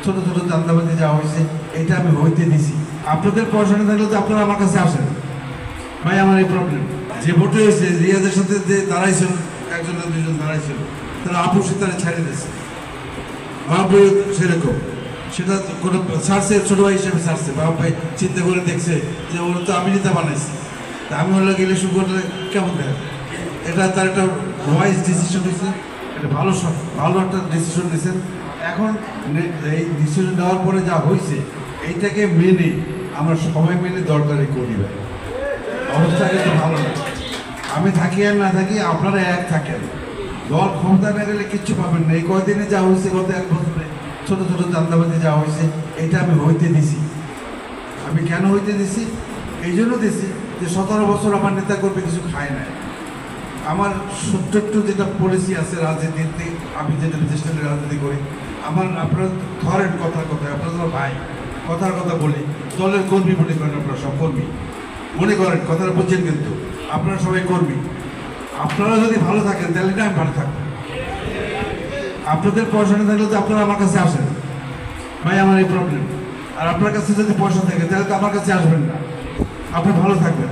ছোট ছোট চান্দাবাজি যাওয়া হয়েছে, এটা আমি হইতে দিছি। আপনাদের পয়সা না থাকলে তো আপনারা আমার কাছে আসেন। ভাই আমার এই প্রবলেম, যে ভোটে হয়েছে রিয়াজের সাথে যে দাঁড়াইছিল, একজন না দুজন দাঁড়াইছিল, তারা আপুসে তারা ছেড়ে দিয়েছে। বাপ ভাই সেরকম, সেটা কোনো ছাড়ছে, ছোট ভাই হিসেবে ছাড়ছে। বাপ ভাই চিন্তা করে দেখছে যে ওরা তো আমি নেতা বানাইছি, তা আমি হলে ইলেকশন করলে কেমন দেয়। এটা তার একটা ওয়াইজ ডিসিশন হয়েছে, এটা ভালো ভালো একটা ডিসিশন নিয়েছেন। এখন এই ডিসিশন নেওয়ার পরে যা হয়েছে, এইটাকে মেনে আমরা সবাই মিলে দরকারি করি। ভাই অবস্থা কিন্তু ভালো না। আমি থাকি আর না থাকি, আপনারা এক থাকেন। দল ক্ষমতা না গেলে কিচ্ছু পাবেন না। এই কয়দিনে যা হয়েছে, গত এক বছরে ছোট ছোট চান্দাবাজি যা হয়েছে, এটা আমি হইতে দিছি। আমি কেন হইতে দিছি? এই জন্য দিছি যে 17 বছর আমার নেতা কর্মী কিছু খায় না। আমার ছোট্ট একটু যেটা পলিসি আছে রাজনীতিতে, আমি যেটা বিশেষ করে রাজনীতি করি, আমার আপনারা ধরেন কথার কথা, আপনারা তো ভাই, কথার কথা বলি, দলের কর্মী মনে করেন, আপনারা সব কর্মী মনে করেন, কথাটা বুঝছেন, কিন্তু আপনারা সবাই কর্মী। আপনারা যদি ভালো থাকেন তাহলে না আমি ভালো থাকবো। আপনাদের পয়সা না থাকলে তো আপনারা আমার কাছে আসেন। ভাই আমার এই প্রবলেম। আর আপনার কাছে যদি পয়সা থাকে তাহলে তো আমার কাছে আসবেন না। আপনি ভালো থাকবেন।